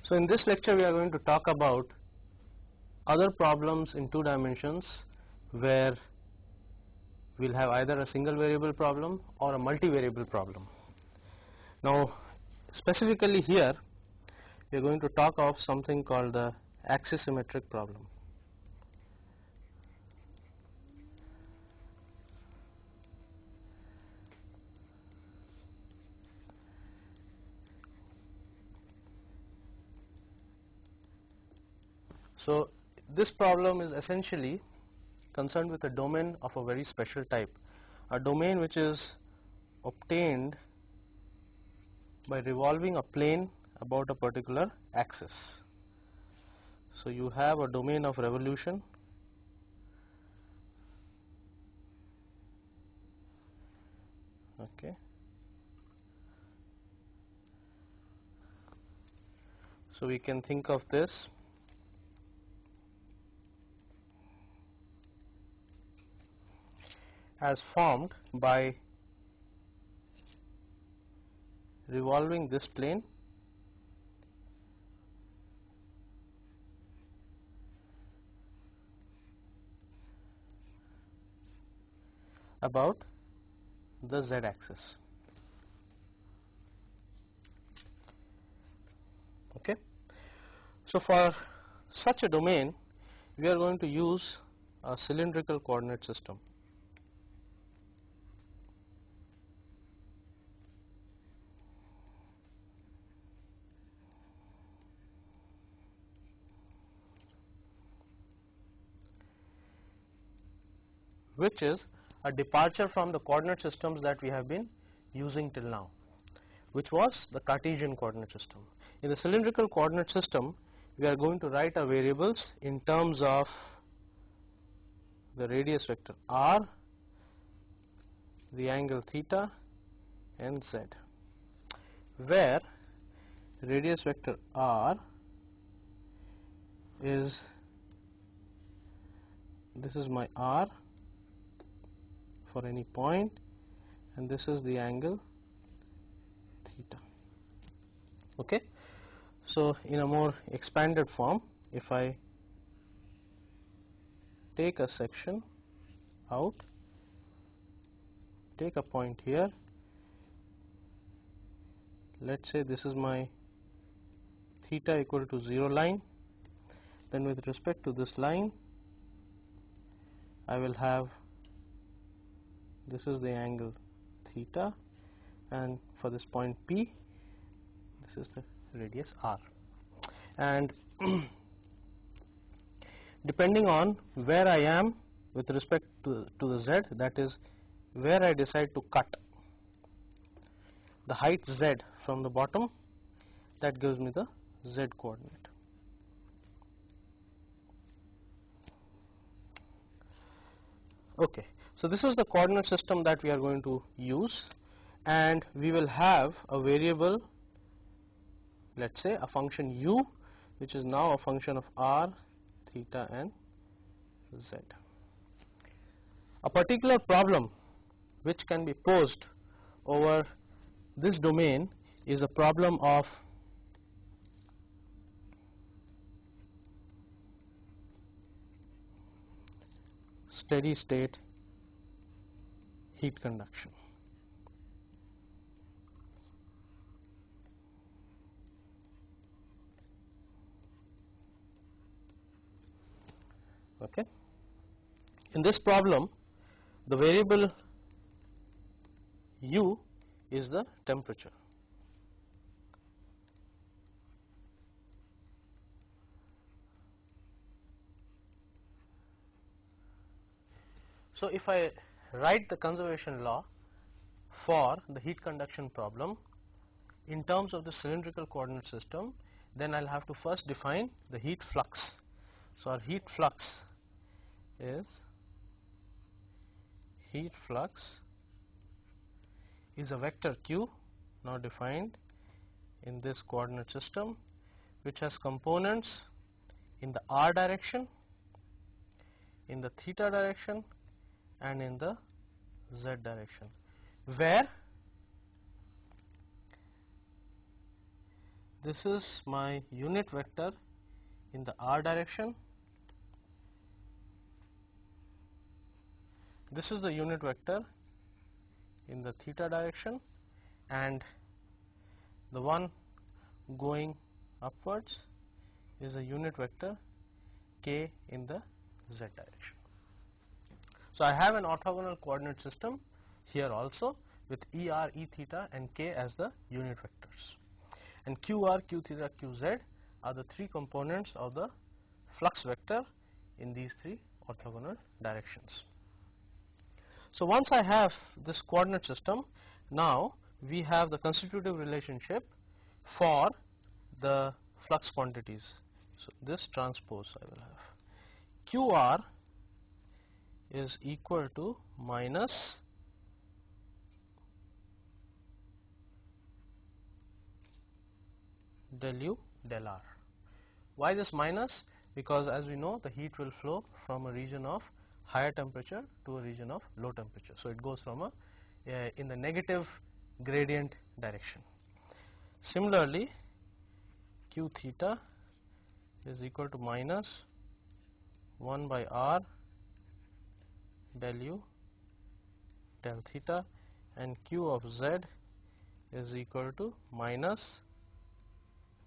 So in this lecture we are going to talk about other problems in 2 dimensions where we'll have either a single variable problem or a multivariable problem. Now specifically here we are going to talk of something called the axisymmetric problem. So this problem is essentially concerned with a domain of a very special type, a domain which is obtained by revolving a plane about a particular axis. So you have a domain of revolution okay. So we can think of this as formed by revolving this plane about the z-axis. Okay. So for such a domain we are going to use a cylindrical coordinate system. Which is a departure from the coordinate systems that we have been using till now, which was the Cartesian coordinate system. In the cylindrical coordinate system we are going to write our variables in terms of the radius vector r, the angle theta and z, where radius vector r is, this is my r for any point, and this is the angle theta. Okay. So in a more expanded form, if I take a section out, take a point here, let's say this is my theta equal to 0 line, then with respect to this line I will have, this is the angle theta, and for this point P this is the radius r, and depending on where I am with respect to the z, that is where I decide to cut the height z from the bottom, that gives me the z coordinate. Okay, so this is the coordinate system that we are going to use, and we will have a variable, let's say a function u, which is now a function of r, theta and z. A particular problem which can be posed over this domain is a problem of steady state heat conduction. Okay. In this problem the variable u is the temperature. So if I write the conservation law for the heat conduction problem in terms of the cylindrical coordinate system, then I'll have to first define the heat flux. So our heat flux is a vector q, now defined in this coordinate system, which has components in the r direction, in the theta direction and in the z direction, where this is my unit vector in the r direction, this is the unit vector in the theta direction, and the one going upwards is a unit vector k in the z direction. So I have an orthogonal coordinate system here also with er, e theta and k as the unit vectors, and qr, q theta, qz are the three components of the flux vector in these three orthogonal directions. So once I have this coordinate system, now we have the constitutive relationship for the flux quantities. So this transpose I will have qr is equal to minus del u del r. Why this minus? Because as we know, the heat will flow from a region of higher temperature to a region of low temperature. So it goes from in the negative gradient direction. Similarly, q theta is equal to minus 1 by r del u del theta, and q of z is equal to minus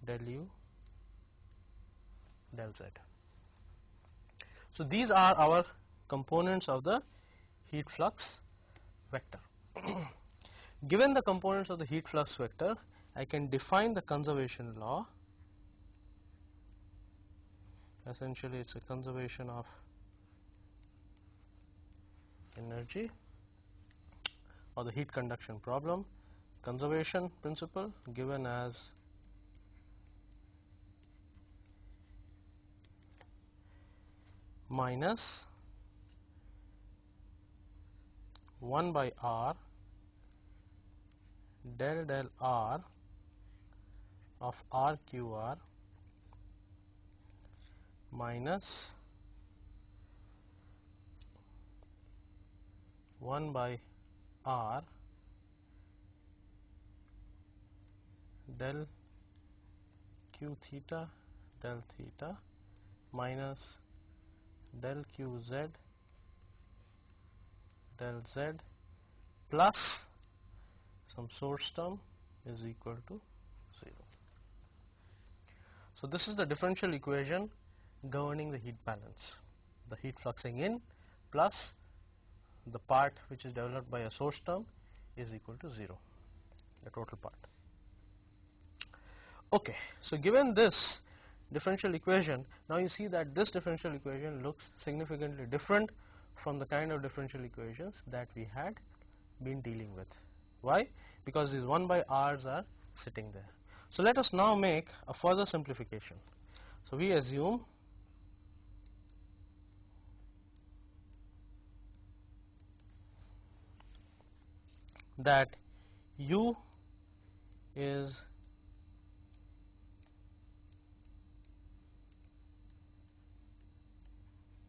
del u del z. So these are our components of the heat flux vector. Given the components of the heat flux vector, I can define the conservation law. Essentially, it's a conservation of energy, or the heat conduction problem. Conservation principle given as minus 1 by r del r of rqr minus 1 by r del q theta del theta minus del qz del z plus some source term is equal to 0. So this is the differential equation governing the heat balance. The heat fluxing in plus the part which is developed by a source term is equal to 0, the total part. Okay, so given this differential equation, now you see that this differential equation looks significantly different from the kind of differential equations that we had been dealing with. Why? Because these 1 by r's are sitting there. So let us now make a further simplification. So we assume that u is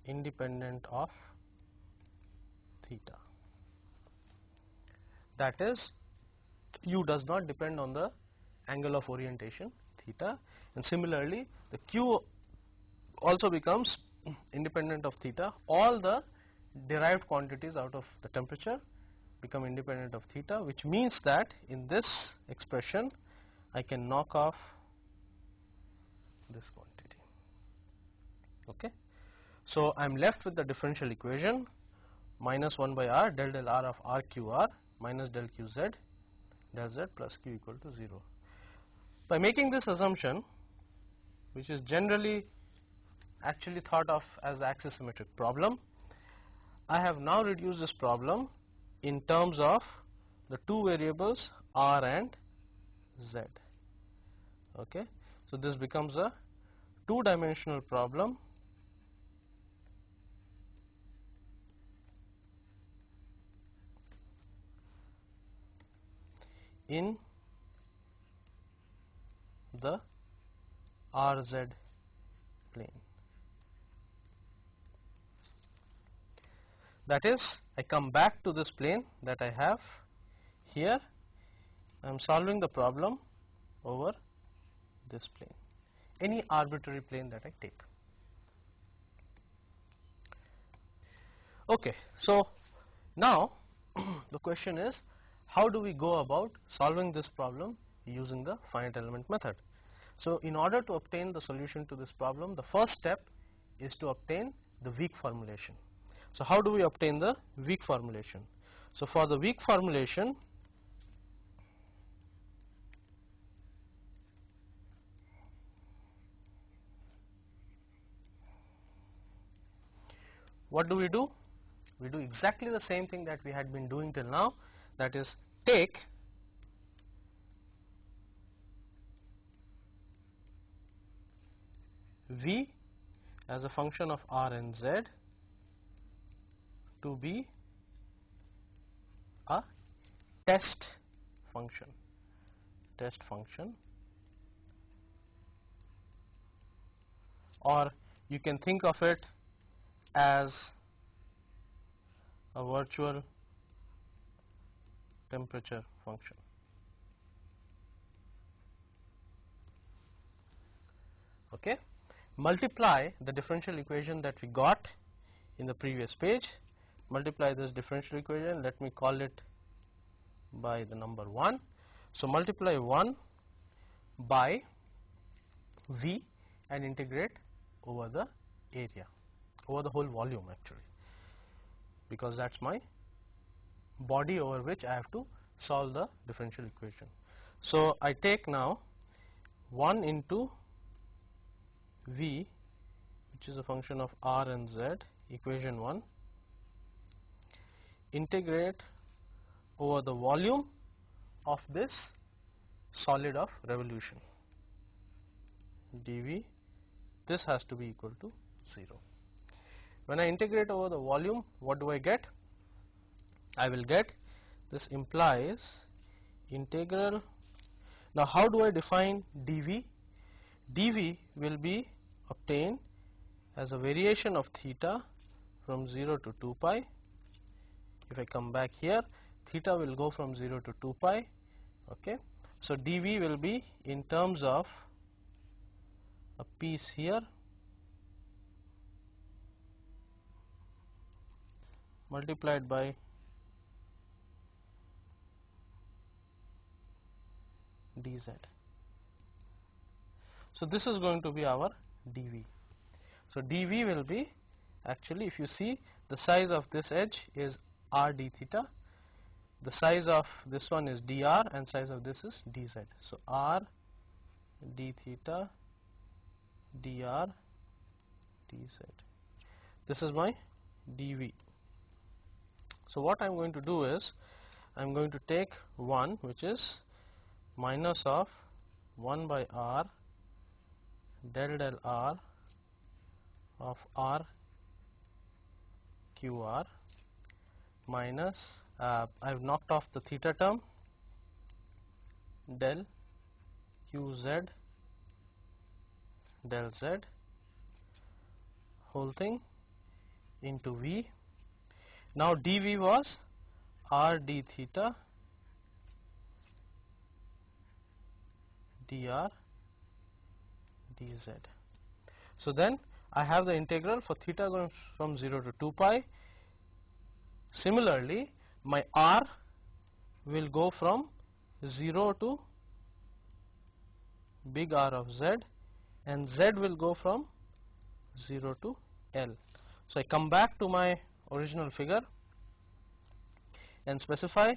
independent of theta. That is, u does not depend on the angle of orientation theta, and similarly the q also becomes independent of theta. All the derived quantities out of the temperature become independent of theta, which means that in this expression I can knock off this quantity. Okay, so I am left with the differential equation minus 1 by r del r of rqr minus del qz del z plus q equal to 0. By making this assumption, which is generally actually thought of as the axisymmetric problem, I have now reduced this problem in terms of the two variables r and z. Okay, so this becomes a two-dimensional problem in the RZ plane. That is, I come back to this plane that I have here. I am solving the problem over this plane, any arbitrary plane that I take. Okay, so now the question is, how do we go about solving this problem using the finite element method? So in order to obtain the solution to this problem, the first step is to obtain the weak formulation. So how do we obtain the weak formulation? So for the weak formulation, what do? We do exactly the same thing that we had been doing till now, that is take V as a function of R and Z to be a test function, or you can think of it as a virtual temperature function. Okay, multiply the differential equation that we got in the previous page, multiply this differential equation, let me call it by the number 1. So multiply 1 by V and integrate over the area, over the whole volume actually, because that's my body over which I have to solve the differential equation. So I take now 1 into V, which is a function of R and Z, equation 1, integrate over the volume of this solid of revolution, dV. This has to be equal to 0. When I integrate over the volume, what do I get? I will get, this implies integral. Now how do I define dV? dV will be obtained as a variation of theta from 0 to 2 pi. If I come back here, theta will go from 0 to 2 pi. Okay, so dV will be in terms of a piece here multiplied by dz. So this is going to be our dV. So dV will be, actually if you see, the size of this edge is r d theta, the size of this one is dr, and size of this is dz. So r d theta dr dz. This is my dV. So what I am going to do is, I am going to take 1, which is minus of 1 by r del r of r qr minus, I have knocked off the theta term, del qz del z, whole thing into V. Now dV was r d theta dr dz. So then I have the integral for theta going from 0 to 2 pi. Similarly, my r will go from 0 to big R of z, and z will go from 0 to L. So I come back to my original figure and specify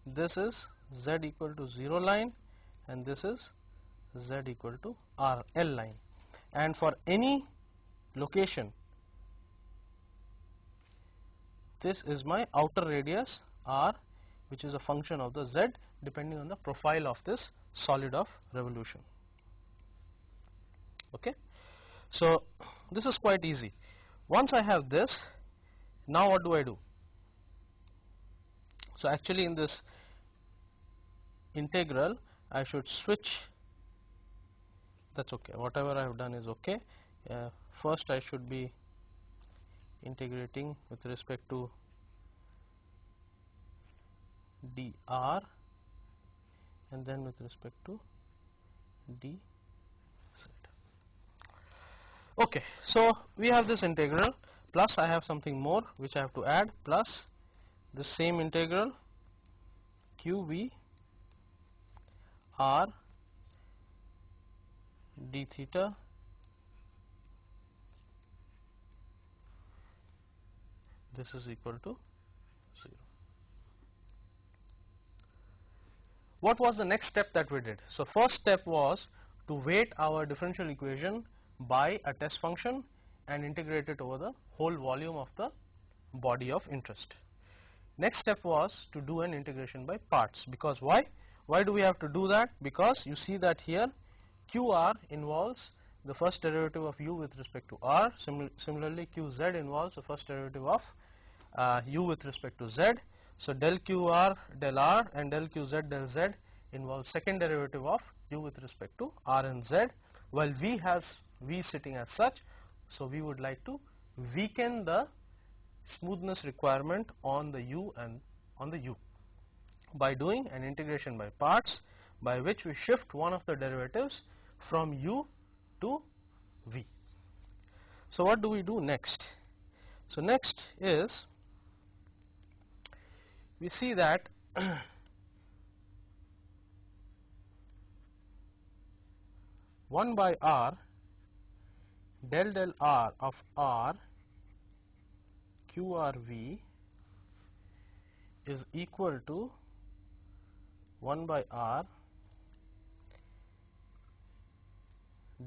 this is z equal to 0 line and this is z equal to R L line, and for any location this is my outer radius R, which is a function of the z depending on the profile of this solid of revolution. Okay, so this is quite easy. Once I have this, now what do I do? So actually in this integral I should switch, that's okay, whatever I have done is okay. First I should be integrating with respect to dr and then with respect to dz. Okay, so we have this integral plus I have something more which I have to add plus this same integral qv r d theta this is equal to 0. What was the next step that we did? So first step was to weight our differential equation by a test function and integrate it over the whole volume of the body of interest. Next step was to do an integration by parts, because why? Why do we have to do that? Because you see that here QR involves the first derivative of u with respect to r. Similarly, QZ involves the first derivative of u with respect to z. So del QR del r and del QZ del z involves second derivative of u with respect to r and z, while v has v sitting as such. So we would like to weaken the smoothness requirement on the u and on the u by doing an integration by parts, by which we shift one of the derivatives from u to v. So what do we do next? So next is we see that 1 by r del del r of r qrv is equal to 1 by r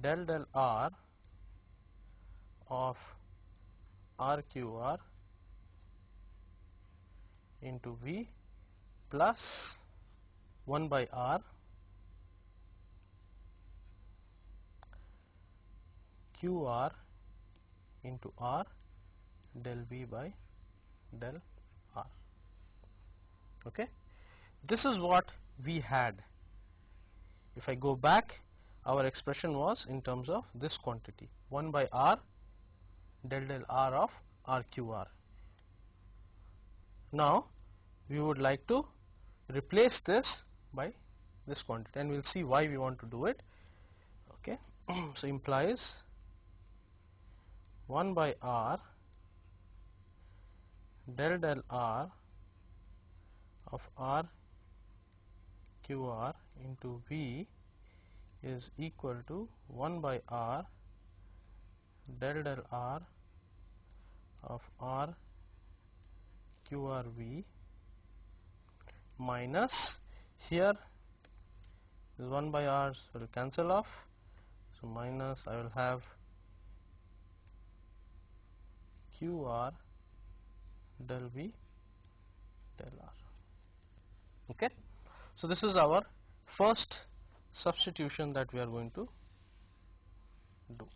del del r of rqr into v plus 1 by r qr into r del v by del r. Okay, this is what we had. If I go back, our expression was in terms of this quantity 1 by r del del r of rqr. Now we would like to replace this by this quantity, and we'll see why we want to do it. Okay, so implies 1 by r del del r of r qr into v is equal to 1 by r del del r of r qrv minus, here this 1 by r will cancel off, so minus I will have qr del v del r. Okay, so this is our first substitution that we are going to do.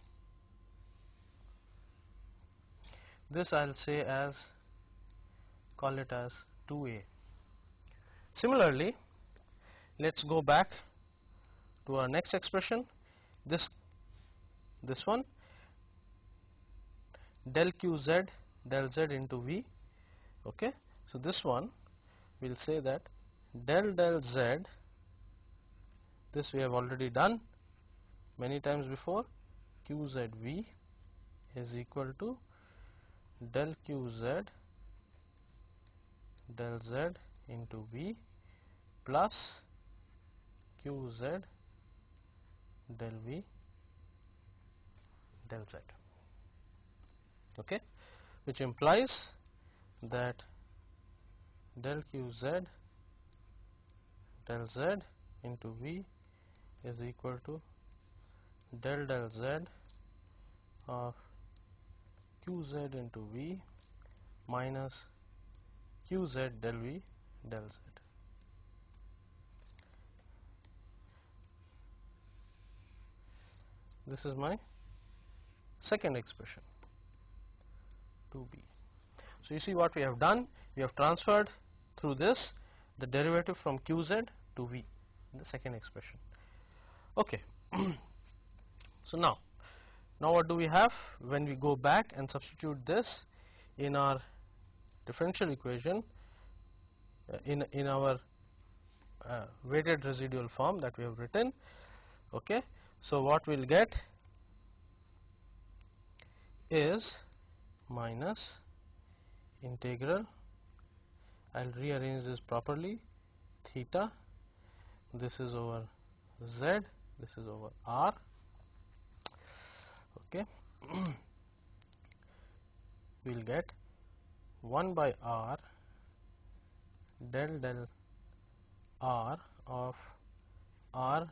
This I'll say as, call it as 2a. Similarly, let's go back to our next expression, this one del qz del z into v. Okay, so this one we'll say that del del z, this we have already done many times before, qzv is equal to del qz del z into v plus qz del v del z. Okay, which implies that del qz del z into v is equal to del del z of qz into v minus qz del v del z. This is my second expression, 2b. So you see what we have done, we have transferred through this the derivative from qz to v in the second expression. Okay, so now what do we have? When we go back and substitute this in our differential equation, in our weighted residual form that we have written. Okay, so what we'll get is minus integral, I'll rearrange this properly, theta, this is over z, this is over r, okay. We'll get 1 by r del del r of r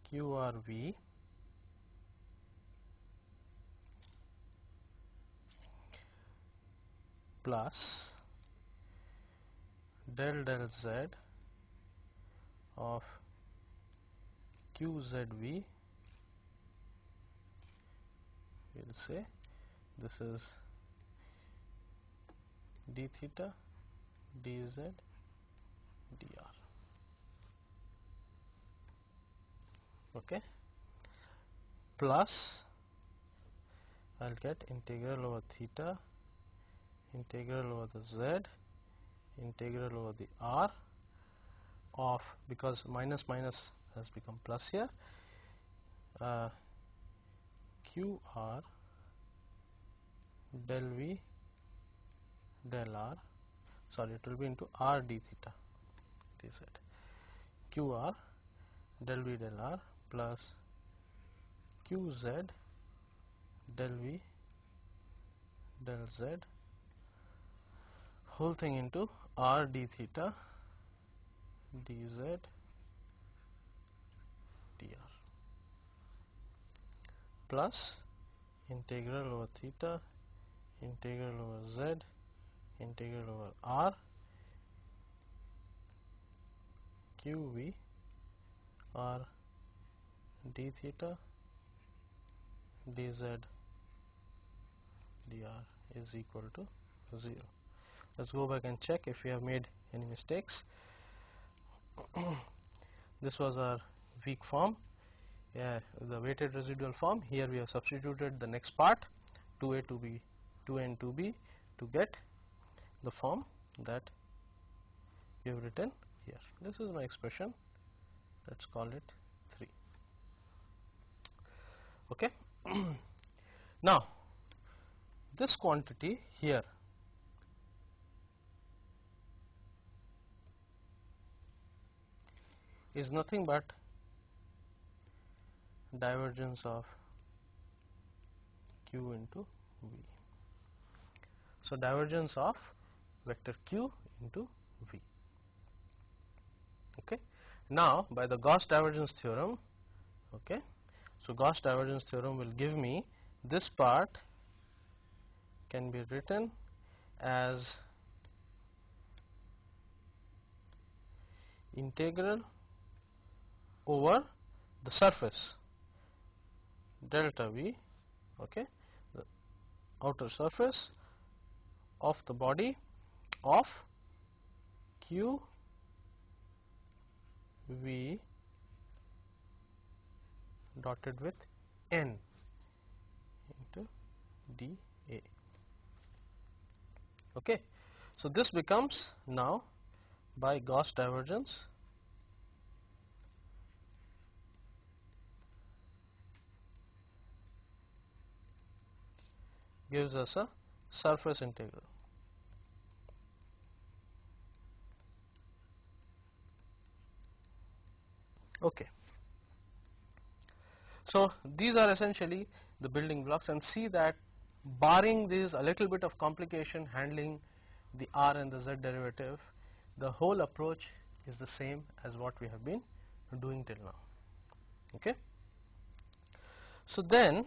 q r v plus del del z of q z v, we'll say this is d theta dz dr, okay, plus I'll get integral over theta, integral over the z, integral over the r of, because minus minus has become plus here, q r del v del r, sorry, it will be into r d theta dz, q r del v del r plus q z del v del z whole thing into r d theta dz dr plus integral over theta, integral over z, integral over r q v r d theta dz dr is equal to 0. Let's go back and check if we have made any mistakes. This was our weak form, the weighted residual form. Here we have substituted the next part 2a, 2b, 2a and 2b to get the form that we have written here. This is my expression, let's call it 3. Okay. Now this quantity here is nothing but divergence of q into v. So divergence of vector q into v. Okay. Now by the Gauss divergence theorem, okay, so Gauss divergence theorem will give me this part can be written as integral over the surface delta v, okay, the outer surface of the body of q v dotted with n into dA. Okay, so this becomes now by Gauss divergence gives us a surface integral. Okay, so these are essentially the building blocks, and see that barring this a little bit of complication handling the r and the z derivative, the whole approach is the same as what we have been doing till now. Okay, so then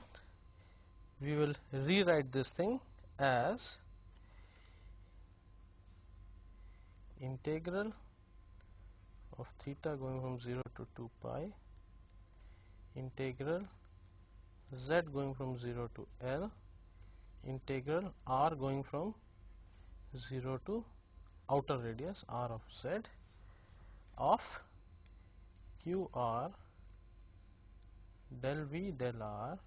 we will rewrite this thing as integral of theta going from 0 to 2 pi, integral z going from 0 to L, integral r going from 0 to outer radius r of z of q r del v del r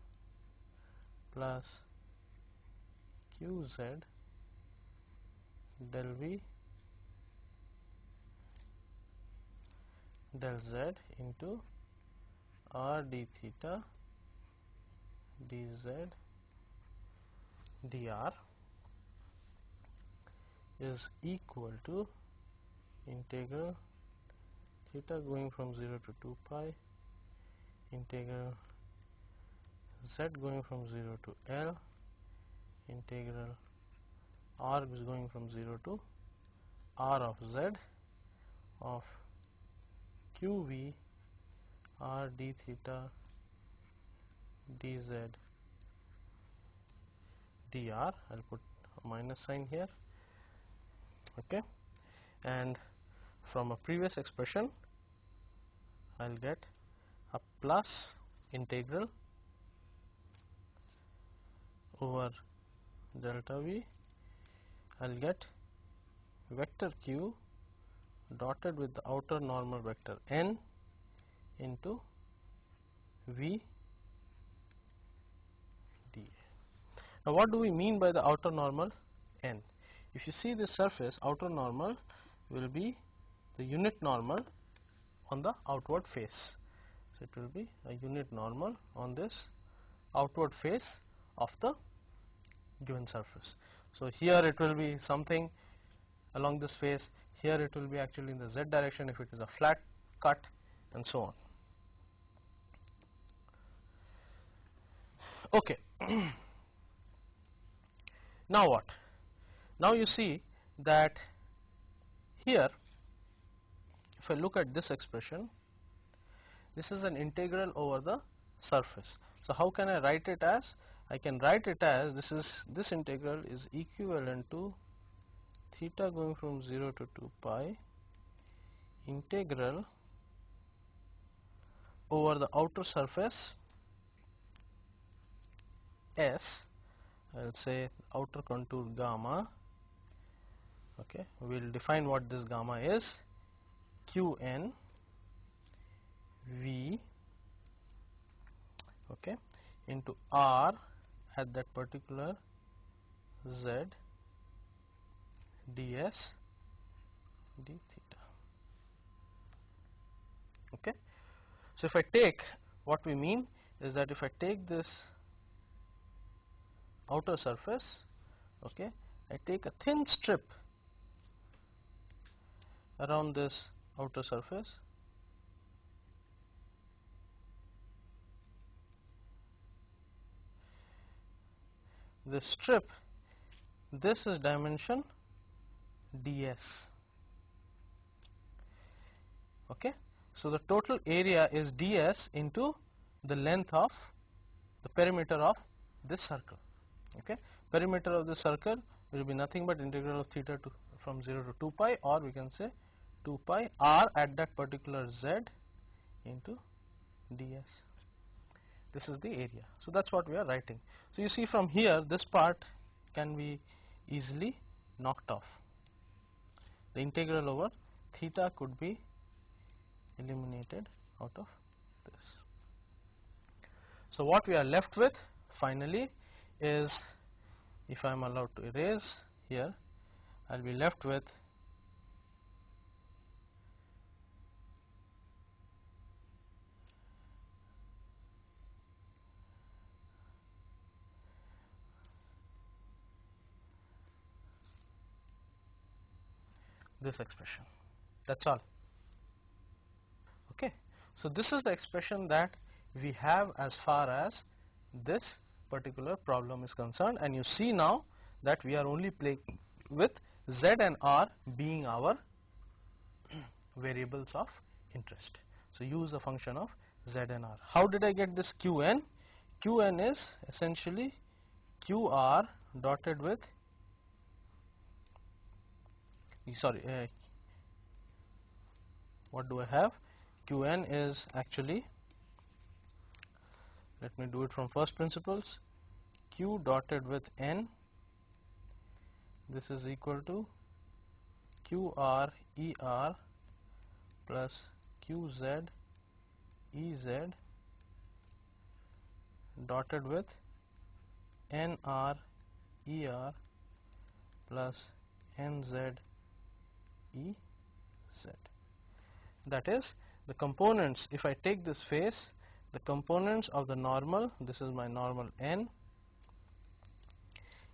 plus q z del v del z into r d theta dz dr is equal to integral theta going from 0 to 2 pi integral z going from 0 to L integral r is going from 0 to r of z of qv r d theta dz dr. I'll put a minus sign here, okay, and from a previous expression I'll get a plus integral over delta v. I'll get vector q dotted with the outer normal vector n into v dA. Now what do we mean by the outer normal n? If you see this surface, outer normal will be the unit normal on the outward face. So it will be a unit normal on this outward face of the given surface. So here it will be something along this face, here it will be actually in the z direction if it is a flat cut, and so on. Okay. Now what? Now you see that here if I look at this expression, this is an integral over the surface. So how can I write it as? I can write it as this integral is equivalent to theta going from 0 to 2 pi integral over the outer surface S, I will say outer contour gamma, okay, we will define what this gamma is, Qn V, okay, into R at that particular Z ds d theta, okay. So if I take, what we mean is that if I take this outer surface, okay, I take a thin strip around this outer surface, this strip, this is dimension ds, okay. So the total area is ds into the length of the perimeter of this circle, okay. Perimeter of the circle will be nothing but integral of theta to from 0 to 2 pi, or we can say 2 pi r at that particular z into ds. This is the area. So that's what we are writing. So you see from here, this part can be easily knocked off. The integral over theta could be eliminated out of this. So what we are left with finally is, if I am allowed to erase here, I will be left with this expression. That's all. Okay. So this is the expression that we have as far as this particular problem is concerned, and you see now that we are only playing with z and r being our variables of interest. So use a function of z and r. How did I get this qn? Qn is essentially qr dotted with, what do I have? Qn is actually, let me do it from first principles, q dotted with n, this is equal to qr er plus qz ez dotted with nr er plus nz ez. That is, the components, if I take this face, the components of the normal, this is my normal n,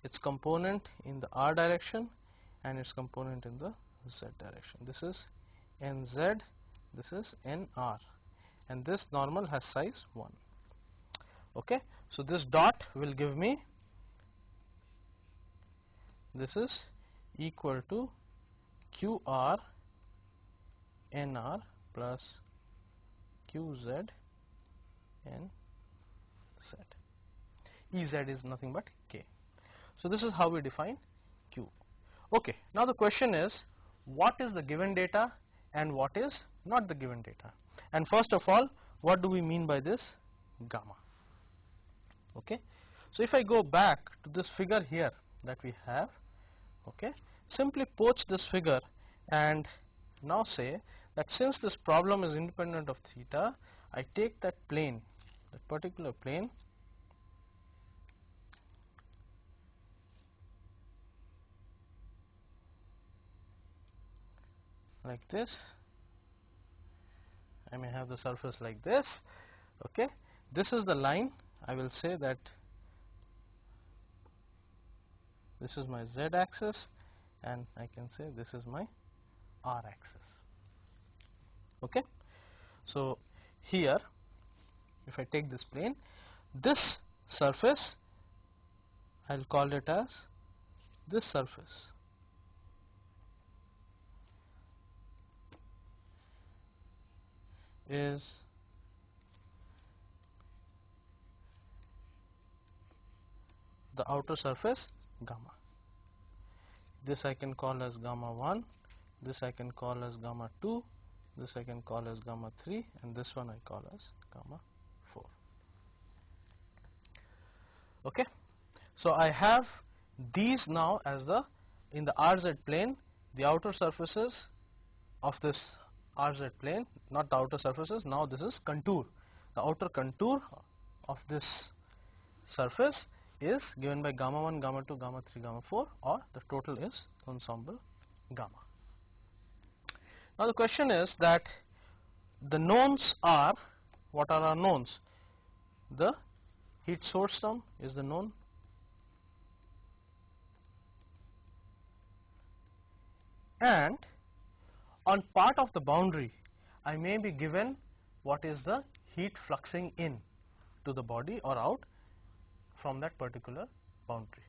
its component in the r direction and its component in the z direction. This is nz, this is nr, and this normal has size 1. Okay, so this dot will give me, this is equal to qr nr plus qz nz. Ez is nothing but k. So this is how we define q. Okay, now the question is, what is the given data and what is not the given data? And first of all, what do we mean by this gamma? Okay, so if I go back to this figure here that we have, okay, simply poach this figure and now say that since this problem is independent of theta, I take that plane, that particular plane, like this. I may have the surface like this. Okay, this is the line. I will say that this is my z axis and I can say this is my r axis. Okay, so here if I take this plane, this surface I will call it as this surface. Is the outer surface gamma. This I can call as gamma 1, this I can call as gamma 2, this I can call as gamma 3, and this one I call as gamma 4. Okay, so I have these now as the, in the RZ plane, the outer surfaces of this RZ plane, not the outer surfaces, now this is contour. The outer contour of this surface is given by gamma 1, gamma 2, gamma 3, gamma 4, or the total is ensemble gamma. Now the question is that the knowns are, what are our knowns? The heat source term is the known, and on part of the boundary I may be given what is the heat fluxing in to the body or out from that particular boundary.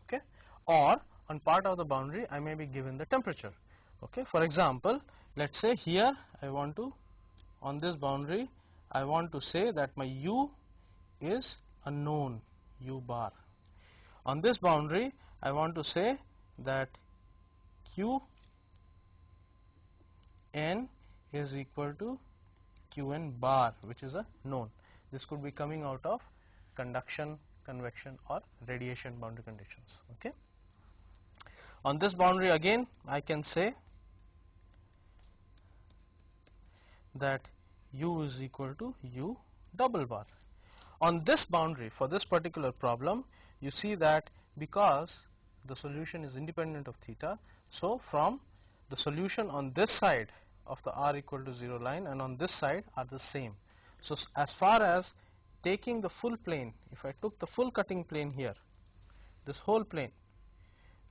Okay, or on part of the boundary I may be given the temperature. Okay, for example, let's say here I want to, on this boundary I want to say that my u is a known, u bar. On this boundary I want to say that q n is equal to qn bar, which is a known. This could be coming out of conduction, convection, or radiation boundary conditions. Okay, on this boundary again I can say that u is equal to u double bar. On this boundary, for this particular problem, you see that because the solution is independent of theta, so from the solution on this side of the r equal to 0 line and on this side are the same. So as far as taking the full plane, if I took the full cutting plane here, this whole plane,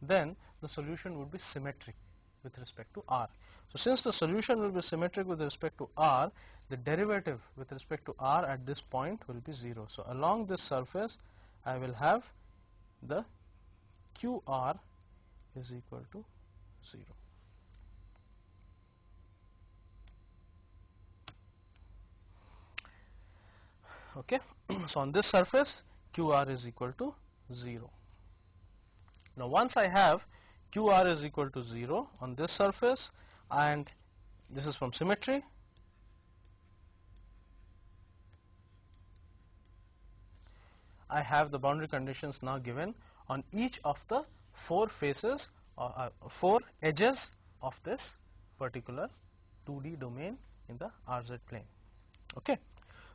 then the solution would be symmetric with respect to r. So since the solution will be symmetric with respect to r, the derivative with respect to r at this point will be 0. So along this surface I will have the qr is equal to 0. Okay, so on this surface qr is equal to 0. Now once I have qr is equal to 0 on this surface, and this is from symmetry, I have the boundary conditions now given on each of the 4 faces or 4 edges of this particular 2D domain in the RZ plane. Okay,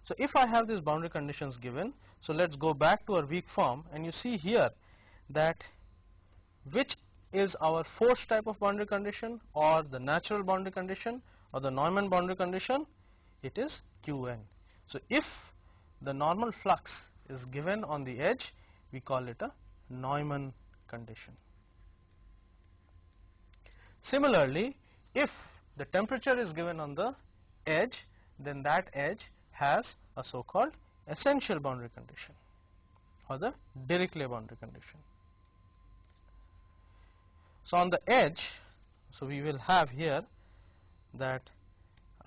so if I have these boundary conditions given, so let's go back to our weak form, and you see here that which is our force type of boundary condition, or the natural boundary condition, or the Neumann boundary condition. It is Qn. So if the normal flux is given on the edge, we call it a Neumann condition. Similarly, if the temperature is given on the edge, then that edge has a so-called essential boundary condition or the Dirichlet boundary condition. So on the edge, so we will have here that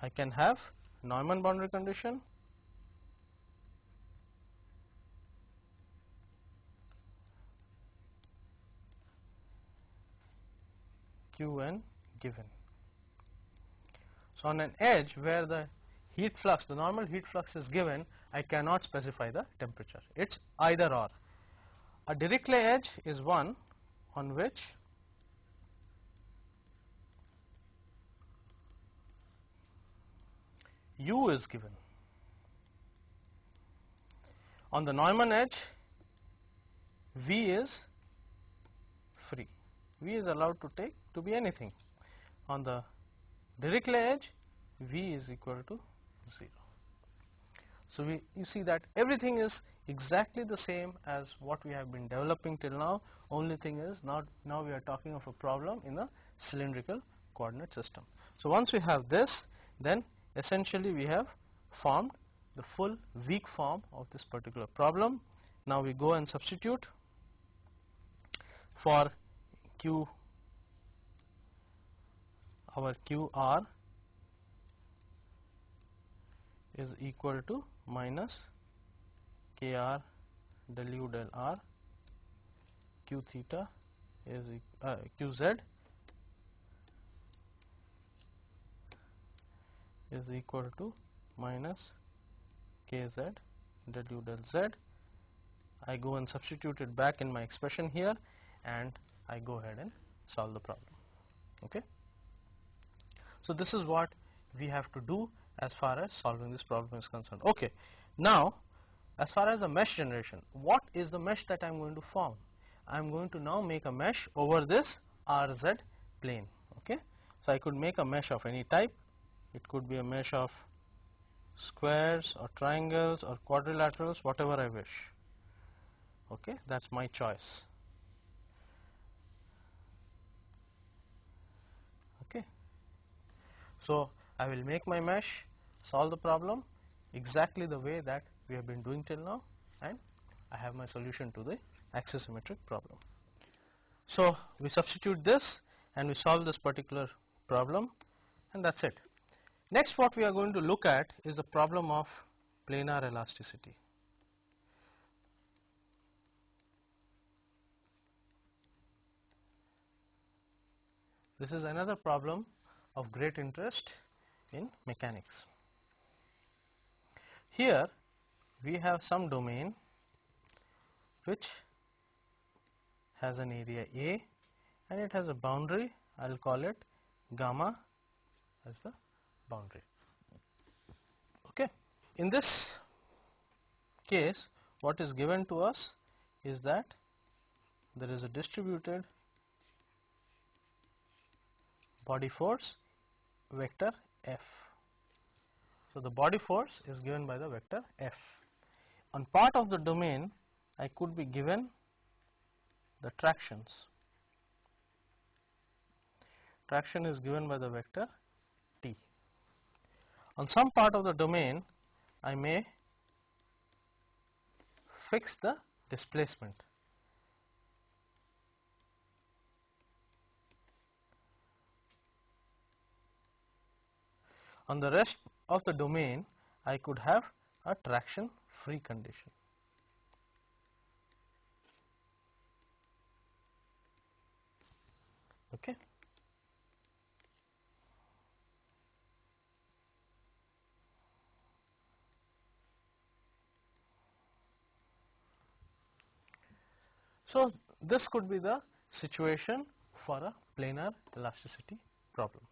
I can have Neumann boundary condition, Qn given. So on an edge where the heat flux, the normal heat flux is given, I cannot specify the temperature. It's either or. A Dirichlet edge is one on which U is given. On the Neumann edge, V is free. V is allowed to take to be anything. On the Dirichlet edge, V is equal to 0. So you see that everything is exactly the same as what we have been developing till now. Only thing is now we are talking of a problem in a cylindrical coordinate system. So once we have this, then essentially we have formed the full weak form of this particular problem. Now we go and substitute for Q, our QR is equal to minus Kr del U del R, Q theta is Qz is equal to minus Kz del U del Z. I go and substitute it back in my expression here and I go ahead and solve the problem. Okay. So this is what we have to do as far as solving this problem is concerned. Okay. Now as far as the mesh generation, what is the mesh that I am going to form? I am going to now make a mesh over this RZ plane. Okay. So I could make a mesh of any type. It could be a mesh of squares or triangles or quadrilaterals, whatever I wish. Okay, that's my choice. Okay. So I will make my mesh, solve the problem exactly the way that we have been doing till now, and I have my solution to the axisymmetric problem. So we substitute this and we solve this particular problem, and that's it. Next, what we are going to look at is the problem of planar elasticity. This is another problem of great interest in mechanics. Here we have some domain which has an area A and it has a boundary. I will call it gamma as the boundary. Okay. In this case, what is given to us is that there is a distributed body force vector F. So the body force is given by the vector F. On part of the domain, I could be given the tractions. Traction is given by the vector T. On some part of the domain, I may fix the displacement. On the rest of the domain, I could have a traction free condition. Okay. So this could be the situation for a planar elasticity problem.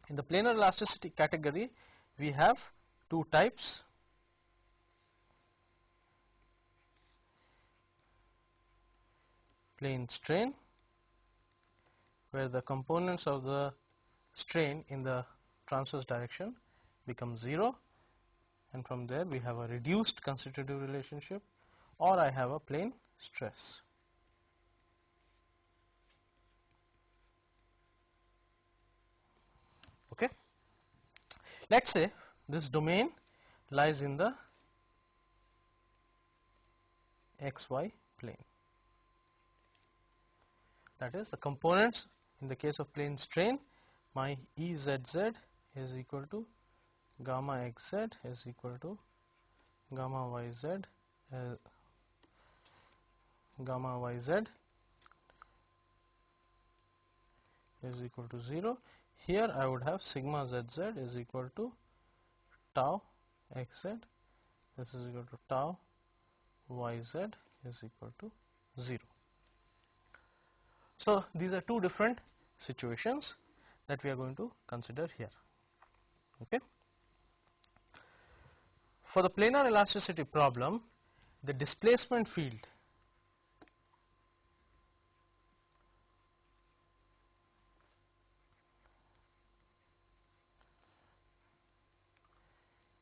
In the planar elasticity category, we have two types. Plane strain, where the components of the strain in the transverse direction become 0, and from there we have a reduced constitutive relationship, or I have a plane stress. Let us say this domain lies in the xy plane, that is the components in the case of plane strain, my EZZ is equal to gamma xz is equal to gamma yz is equal to 0. Here I would have sigma zz is equal to tau xz, this is equal to tau yz is equal to 0. So these are two different situations that we are going to consider here. Okay. For the planar elasticity problem, the displacement field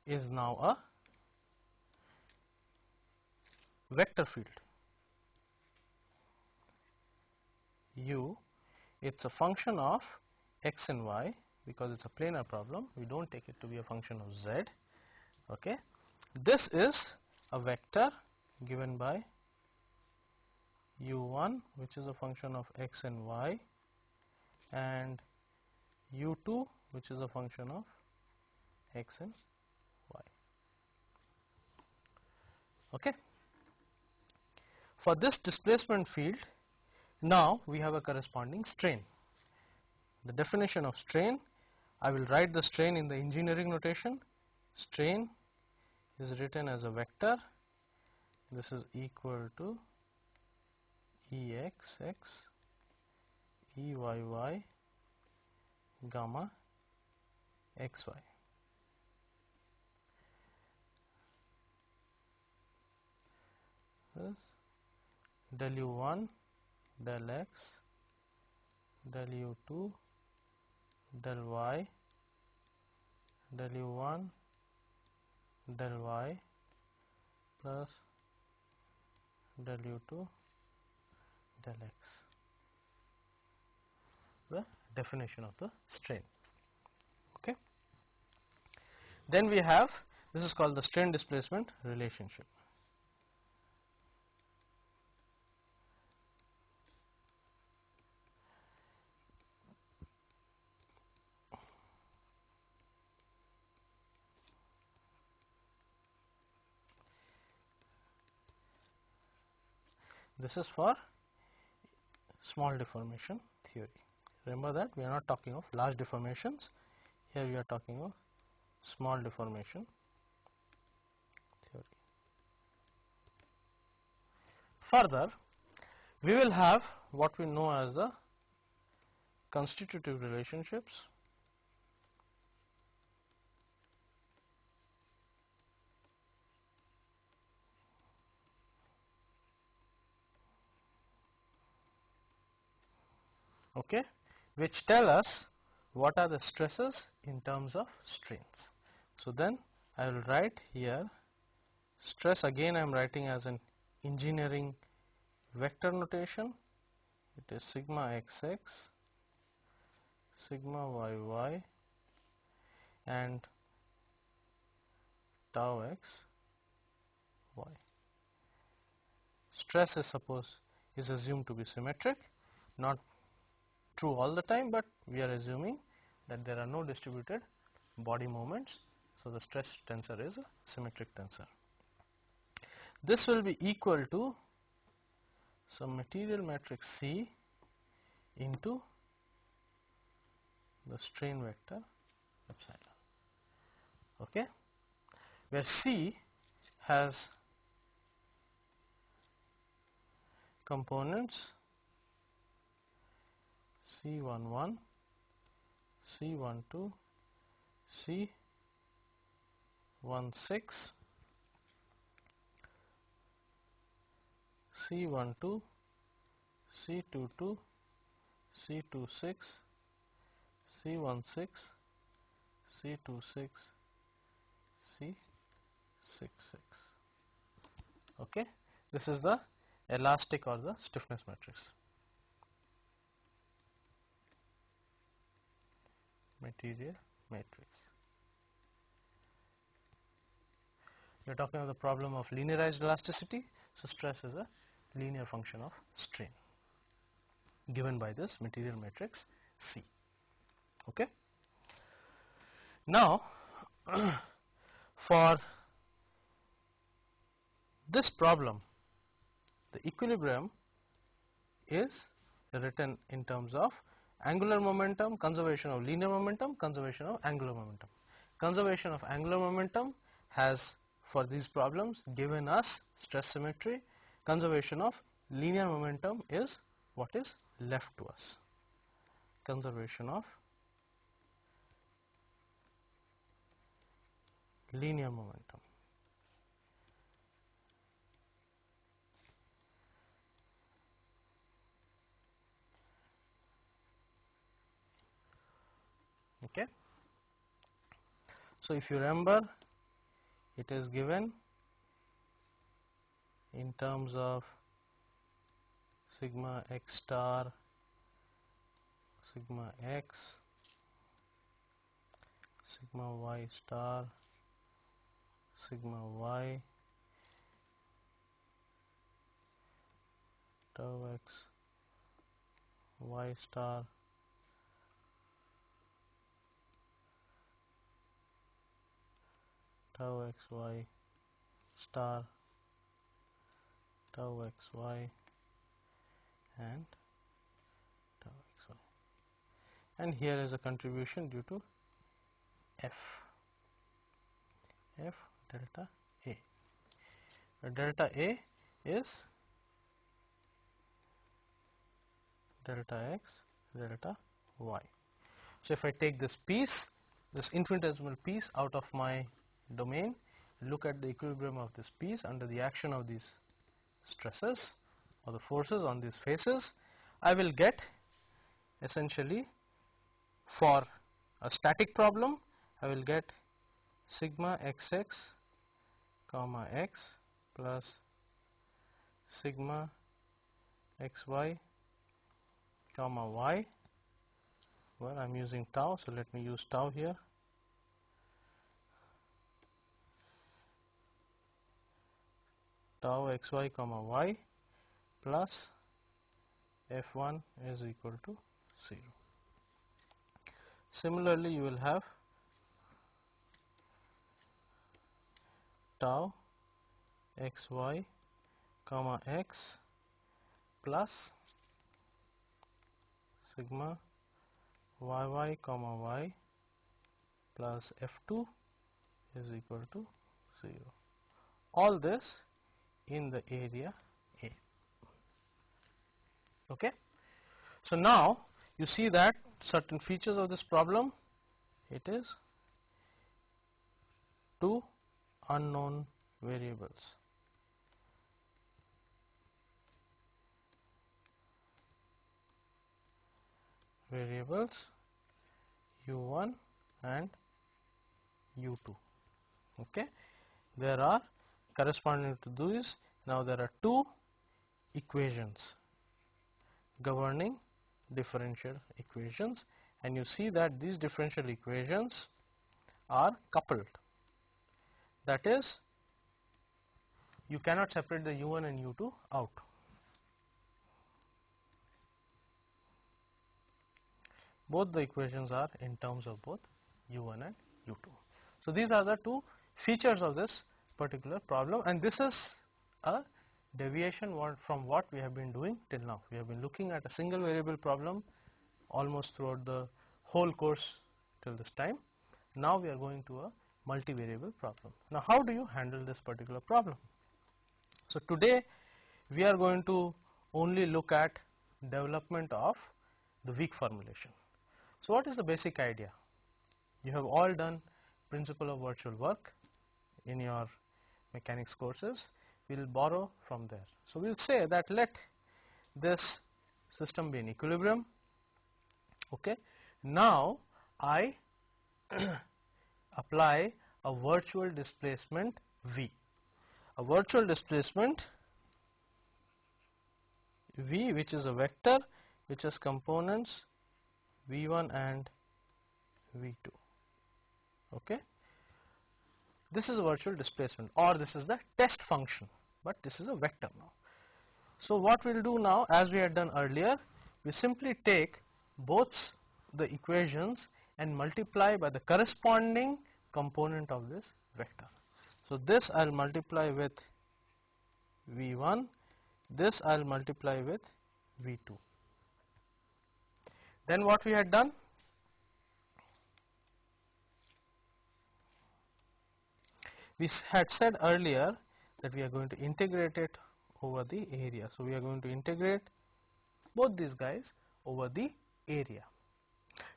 is now a vector field. U, it's a function of x and y because it's a planar problem. We don't take it to be a function of z. Okay. This is a vector given by u1, which is a function of x and y, and u2, which is a function of x and y. Okay. For this displacement field, now we have a corresponding strain. The definition of strain, I will write the strain in the engineering notation. Strain is written as a vector. This is equal to Exx Eyy gamma xy. This del u1 del x del u2 del y del u1 del y plus del u2 del x, the definition of the strain. Okay. Then we have, this is called the strain displacement relationship. This is for small deformation theory. Remember that we are not talking of large deformations, here we are talking of small deformation theory. Further, we will have what we know as the constitutive relationships . Okay, which tell us what are the stresses in terms of strains. So then I will write here stress, again I am writing as an engineering vector notation. It is sigma xx, sigma yy, and tau x y. Stress is assumed to be symmetric, not true all the time, but we are assuming that there are no distributed body moments, so the stress tensor is a symmetric tensor. This will be equal to some material matrix C into the strain vector epsilon. Okay, where C has components C11, C12, C16, C12, C22, C26, C16, C26, C66. Okay, this is the elastic or the stiffness matrix. Material matrix. We are talking about the problem of linearized elasticity. So stress is a linear function of strain given by this material matrix C. Okay. Now for this problem, the equilibrium is written in terms of angular momentum, conservation of linear momentum, conservation of angular momentum. Conservation of angular momentum has, for these problems, given us stress symmetry. Conservation of linear momentum is what is left to us. Conservation of linear momentum. Okay. So if you remember, it is given in terms of sigma x star, sigma x, sigma y star, sigma y, tau x y star, tau xy star, tau xy and tau xy, and here is a contribution due to f delta A. Delta A is delta x, delta y. So if I take this piece, this infinitesimal piece out of my domain, look at the equilibrium of this piece under the action of these stresses or the forces on these faces, I will get essentially, for a static problem, I will get sigma xx comma x plus sigma xy comma y. Well, I am using tau, so let me use tau here. Tau xy comma y plus f1 is equal to 0. Similarly, you will have tau xy comma x plus sigma yy comma y plus f2 is equal to 0. All this in the area A. Okay. So now you see that certain features of this problem, it is two unknown variables. Variables u1 and u2. Okay. There are, corresponding to these, now there are two equations governing differential equations, and you see that these differential equations are coupled. That is, you cannot separate the u1 and u2 out. Both the equations are in terms of both u1 and u2. So these are the two features of this particular problem, and this is a deviation from what we have been doing till now. We have been looking at a single variable problem almost throughout the whole course till this time. Now we are going to a multivariable problem. Now how do you handle this particular problem? So today we are going to only look at development of the weak formulation. So what is the basic idea? You have all done principle of virtual work in your mechanics courses. We will borrow from there. So we will say that let this system be in equilibrium. Okay. Now I apply a virtual displacement V. A virtual displacement V, which is a vector which has components V1 and V2. Okay. this is a virtual displacement, or this is the test function, but this is a vector now. So what we'll do now, as we had done earlier, we simply take both the equations and multiply by the corresponding component of this vector. So this I'll multiply with v1, this I'll multiply with v2. Then what we had done, we had said earlier that we are going to integrate it over the area. So we are going to integrate both these guys over the area.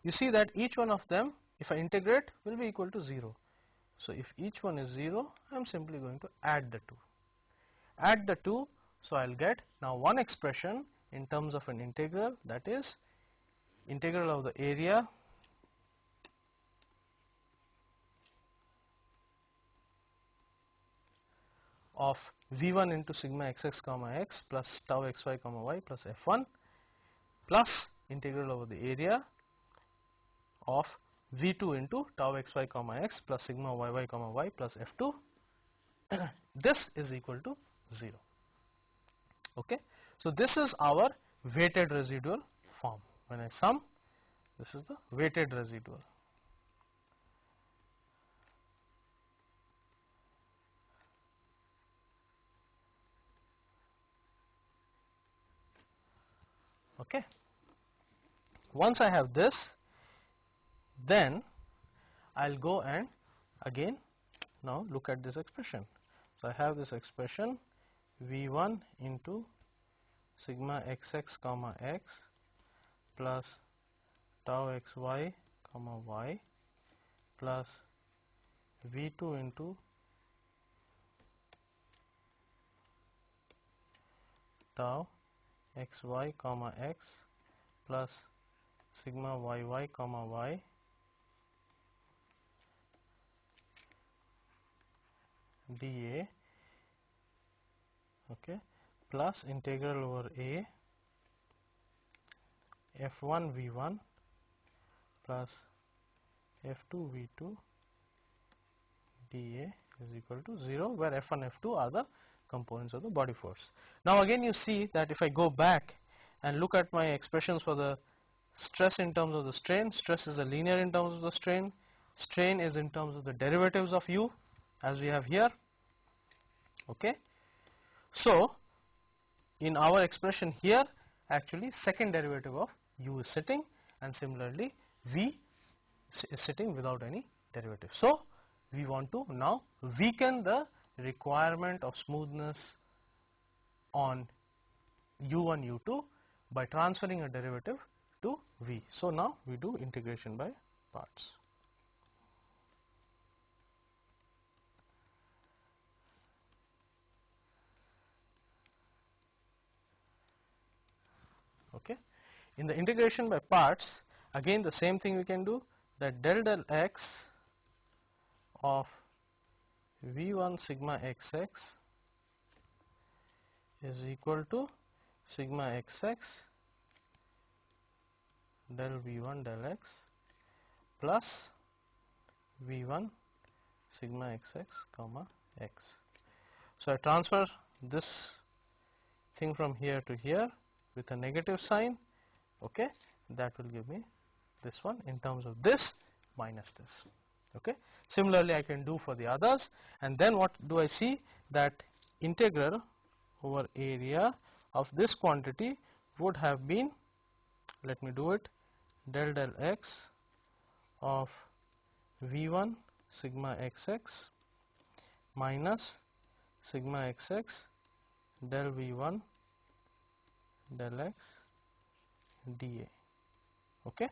You see that each one of them, if I integrate, will be equal to 0. So if each one is 0, I am simply going to add the two. Add the two, so I'll get now one expression in terms of an integral, that is integral of the area of v1 into sigma xx comma x plus tau xy comma y plus f1 plus integral over the area of v2 into tau xy comma x plus sigma yy comma y plus f2. This is equal to 0. Okay, so this is our weighted residual form. When I sum, this is the weighted residual. Okay, once I have this, then I'll go and again now look at this expression. So I have this expression v1 into sigma xx comma x plus tau xy comma y plus v2 into tau xy comma x plus sigma yy comma y dA, okay, plus integral over a f1 v1 plus f2 v2 dA is equal to 0, where f1 f2 are the components of the body force. Now again you see that if I go back and look at my expressions for the stress in terms of the strain, stress is a linear in terms of the strain, strain is in terms of the derivatives of u as we have here. Okay, so in our expression here, actually second derivative of u is sitting, and similarly v is sitting without any derivative. So we want to now weaken the requirement of smoothness on u1 u2 by transferring a derivative to v. So now we do integration by parts. Okay, in the integration by parts, again the same thing we can do, that del x of v1 sigma xx is equal to sigma xx del v1 del x plus v1 sigma xx comma x. So I transfer this thing from here to here with a negative sign. Okay, that will give me this one in terms of this minus this. Okay, similarly I can do for the others, and then what do I see, that integral over area of this quantity would have been, let me do it, del x of v1 sigma xx minus sigma xx del v1 del x dA. Okay,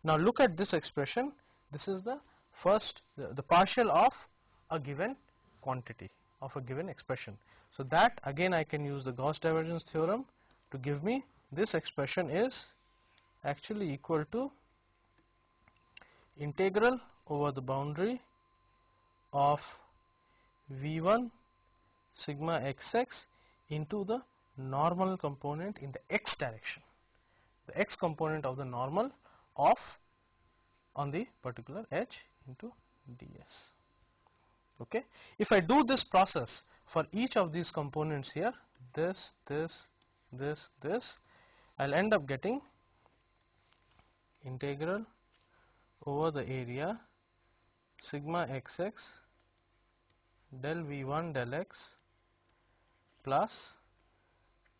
now look at this expression. This is the first, the partial of a given quantity, of a given expression. So that again I can use the Gauss divergence theorem to give me this expression is actually equal to integral over the boundary of v1 sigma xx into the normal component in the x direction, the x component of the normal of on the particular edge into ds. Okay. If I do this process for each of these components here, this, I'll end up getting integral over the area sigma xx del v1 del x plus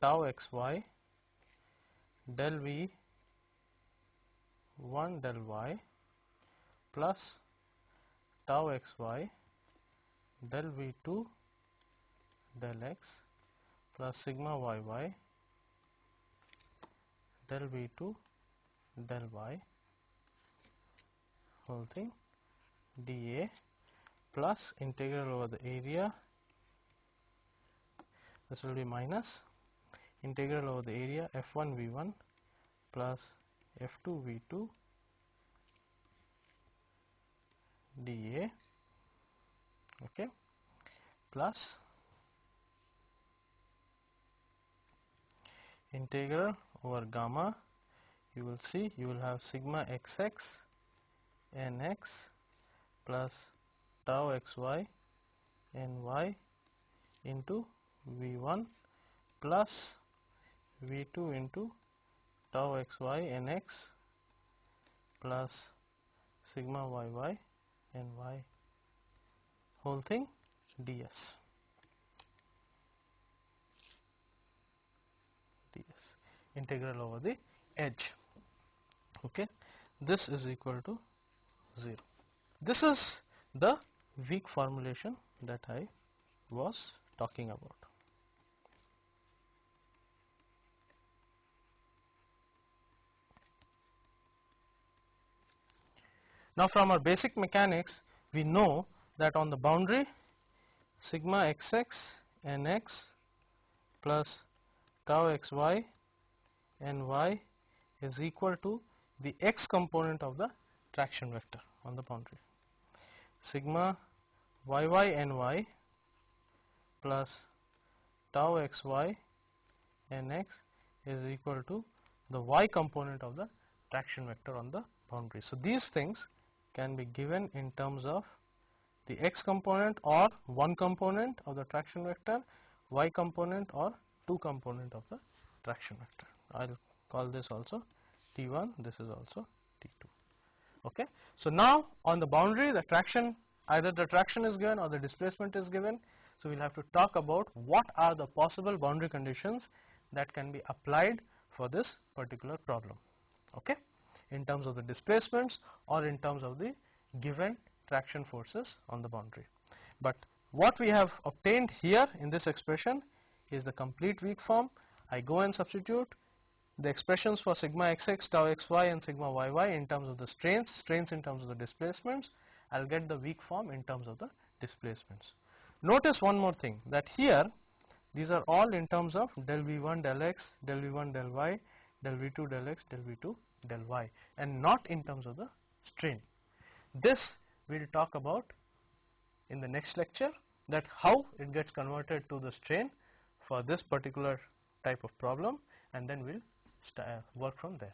tau xy del v1 del y plus tau xy del v2 del x plus sigma yy del v2 del y whole thing dA plus integral over the area, this will be minus integral over the area f1 v1 plus f2 v2 dA, okay, plus integral over gamma, you will see you will have sigma xx nx plus tau xy ny into v1 plus v2 into tau xy nx plus sigma yy ny whole thing ds. Integral over the edge. Okay, this is equal to 0. This is the weak formulation that I was talking about. Now, from our basic mechanics, we know that on the boundary sigma xx nx plus tau xy ny is equal to the x component of the traction vector on the boundary. Sigma yy ny plus tau xy nx is equal to the y component of the traction vector on the boundary. So, these things can be given in terms of the x component or one component of the traction vector, y component or two component of the traction vector. I will call this also T1, this is also T2. Okay. So, now on the boundary the traction, either the traction is given or the displacement is given. So, we will have to talk about what are the possible boundary conditions that can be applied for this particular problem, okay, in terms of the displacements or in terms of the given traction forces on the boundary. But what we have obtained here in this expression is the complete weak form. I go and substitute the expressions for sigma xx, tau xy and sigma yy in terms of the strains in terms of the displacements. I will get the weak form in terms of the displacements. Notice one more thing, that here these are all in terms of del v1 del x, del v1 del y, del v2 del x, del v2 del y, and not in terms of the strain. This we will talk about in the next lecture, that how it gets converted to the strain for this particular type of problem, and then we will work from there.